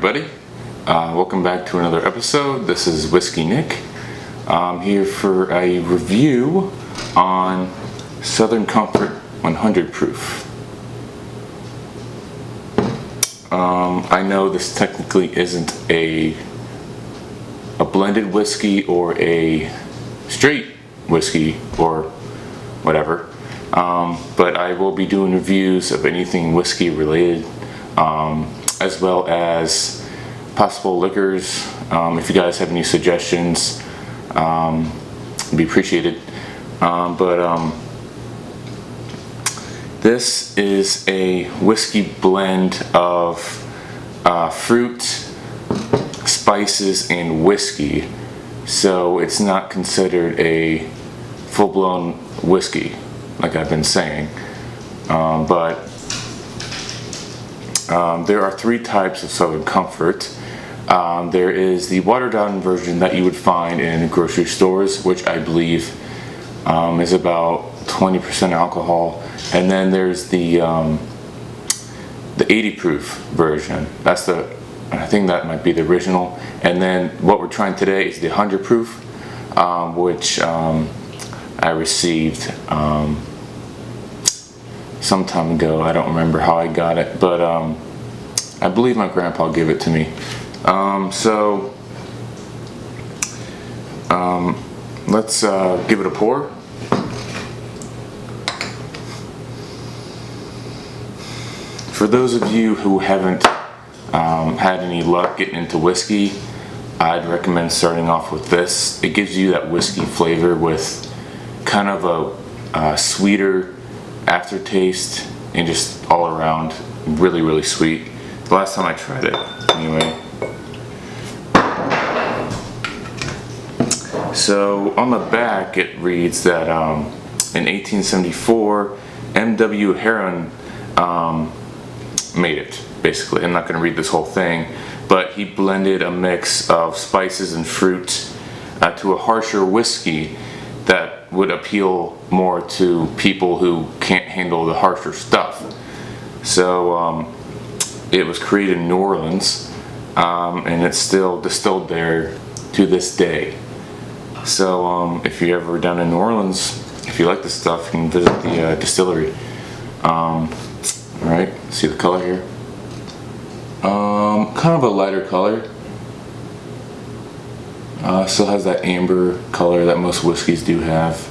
everybody. Welcome back to another episode. This is Whiskey Nick. I'm here for a review on Southern Comfort 100 proof. I know this technically isn't a blended whiskey or a straight whiskey or whatever, but I will be doing reviews of anything whiskey related, as well as possible liquors. If you guys have any suggestions, it'd be appreciated. This is a whiskey blend of fruit, spices, and whiskey, so it's not considered a full-blown whiskey like I've been saying, but there are three types of Southern Comfort. There is the watered down version that you would find in grocery stores, which I believe is about 20% alcohol, and then there's the 80 proof version. I think that might be the original, and then what we're trying today is the 100 proof, which I received some time ago. I don't remember how I got it, but I believe my grandpa gave it to me. Let's give it a pour. For those of you who haven't had any luck getting into whiskey, I'd recommend starting off with this. It gives you that whiskey flavor with kind of a sweeter aftertaste, and just all around really, really sweet. The last time I tried it, anyway. So on the back it reads that in 1874 M.W. Heron made it, basically. I'm not going to read this whole thing, but he blended a mix of spices and fruit to a harsher whiskey that would appeal more to people who can't handle the harsher stuff. So it was created in New Orleans, and it's still distilled there to this day. So if you're ever down in New Orleans, if you like this stuff, you can visit the distillery. Alright, see the color here? Kind of a lighter color. Still has that amber color that most whiskeys do have.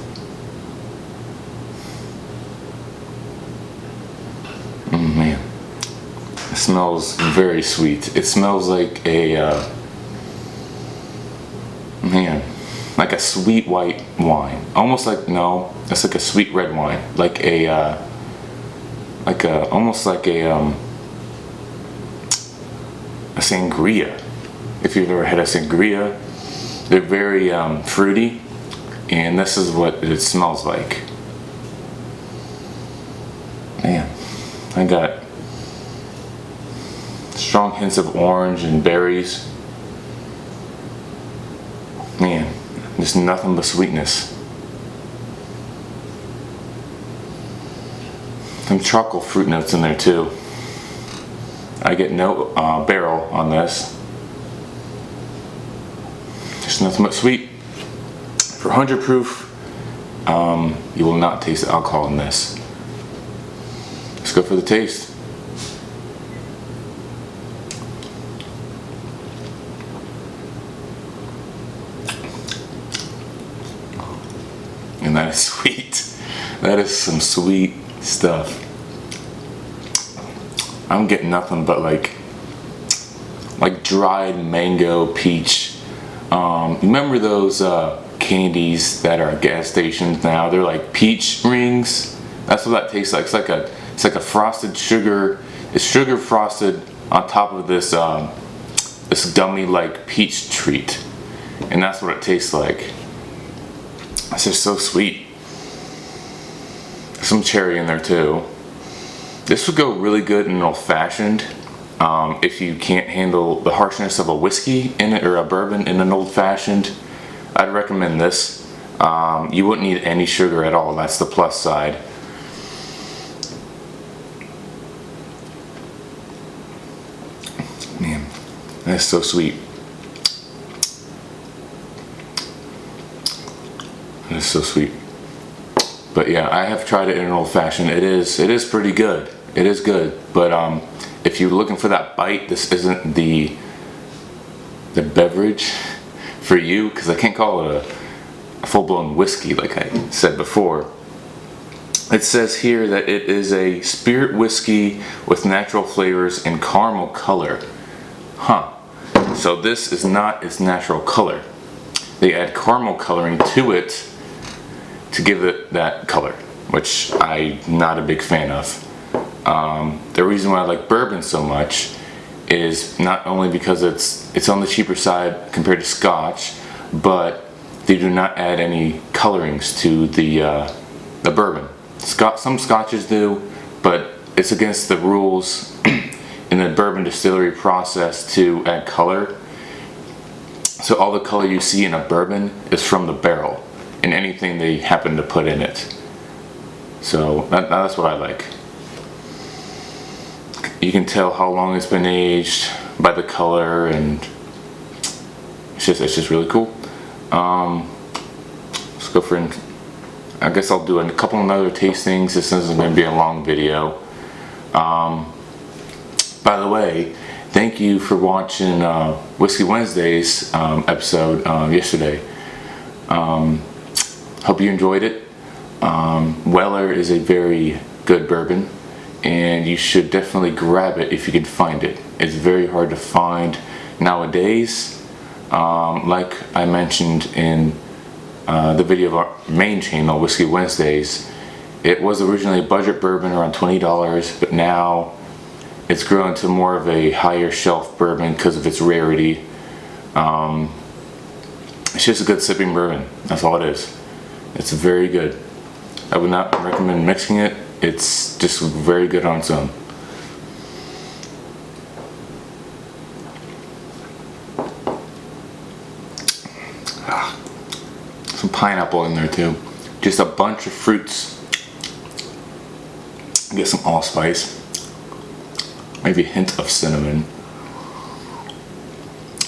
Man, it smells very sweet. It smells like a like a sweet white wine. Almost like, no, it's like a sweet red wine, almost like a sangria. If you've ever had a sangria, they're very fruity, and this is what it smells like. Man, I got strong hints of orange and berries. Man, just nothing but sweetness. Some chocolate fruit notes in there too. I get no barrel on this. Just nothing but sweet. For 100 proof, you will not taste the alcohol in this. Let's go for the taste. And that is sweet. That is some sweet stuff. I'm getting nothing but like dried mango, peach. Remember those candies that are at gas stations now? They're like peach rings. That's what that tastes like. It's like a frosted sugar. It's sugar frosted on top of this this gummy like peach treat, and that's what it tastes like. It's just so sweet. Some cherry in there too. This would go really good in an old-fashioned. If you can't handle the harshness of a whiskey in it or a bourbon in an old-fashioned, I'd recommend this. You wouldn't need any sugar at all. That's the plus side. Man, That's so sweet. It's so sweet. But yeah, I have tried it in an old fashioned. It is pretty good. It is good. But if you're looking for that bite, this isn't the beverage for you, because I can't call it a full-blown whiskey like I said before. It says here that it is a spirit whiskey with natural flavors and caramel color. Huh. So this is not its natural color. They add caramel coloring to it to give it that color, which I'm not a big fan of. The reason why I like bourbon so much is not only because it's on the cheaper side compared to Scotch, but they do not add any colorings to the bourbon. Some Scotches do, but it's against the rules in the bourbon distillery process to add color. So all the color you see in a bourbon is from the barrel and anything they happen to put in it. So that's what I like. You can tell how long it's been aged by the color, and it's just really cool. Let's go for it. I guess I'll do a couple of other tastings. This isn't going to be a long video. By the way, thank you for watching Whiskey Wednesday's episode yesterday. Hope you enjoyed it. Weller is a very good bourbon, and you should definitely grab it if you can find it. It's very hard to find nowadays. Like I mentioned in the video of our main channel, Whiskey Wednesdays, it was originally a budget bourbon around $20, but now it's grown to more of a higher shelf bourbon because of its rarity. It's just a good sipping bourbon. That's all it is. It's very good. I would not recommend mixing it. It's just very good on its own. Some pineapple in there too. Just a bunch of fruits. Get some allspice. Maybe a hint of cinnamon.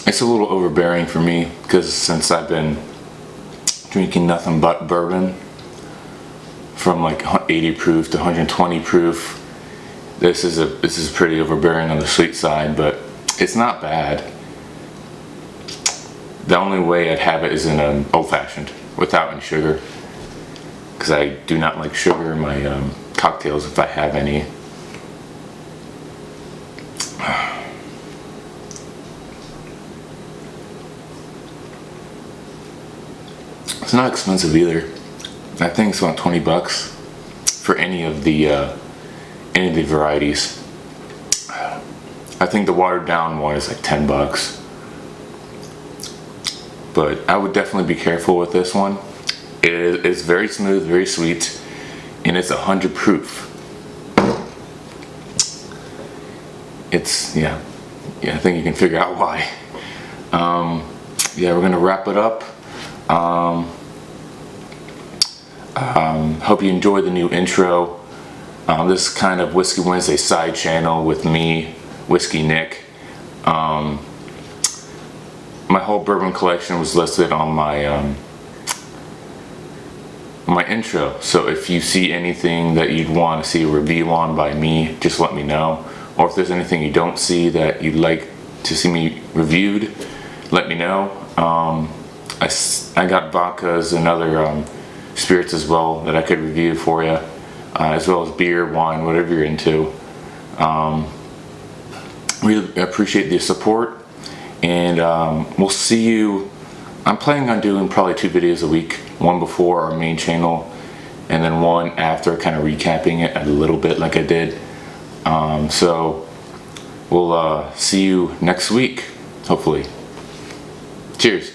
It's a little overbearing for me because since I've been drinking nothing but bourbon, from like 80 proof to 120 proof, this is pretty overbearing on the sweet side, but it's not bad. The only way I'd have it is in an old fashioned without any sugar, because I do not like sugar in my cocktails if I have any. It's not expensive either. I think it's about 20 bucks for any of the varieties. I think the watered down one is like 10 bucks. But I would definitely be careful with this one. It's very smooth, very sweet, and it's 100 proof. It's, yeah, I think you can figure out why. Yeah, we're gonna wrap it up. Hope you enjoyed the new intro. This is kind of Whiskey Wednesday side channel with me, Whiskey Nick. My whole bourbon collection was listed on my my intro, so if you see anything that you'd want to see a review on by me, just let me know. Or if there's anything you don't see that you'd like to see me reviewed, let me know. I got vodkas and other spirits as well that I could review for you, as well as beer, wine, whatever you're into. Really appreciate the support, and we'll see you. I'm planning on doing probably 2 videos a week, one before our main channel and then one after, kind of recapping it a little bit like I did. So we'll see you next week, hopefully. Cheers.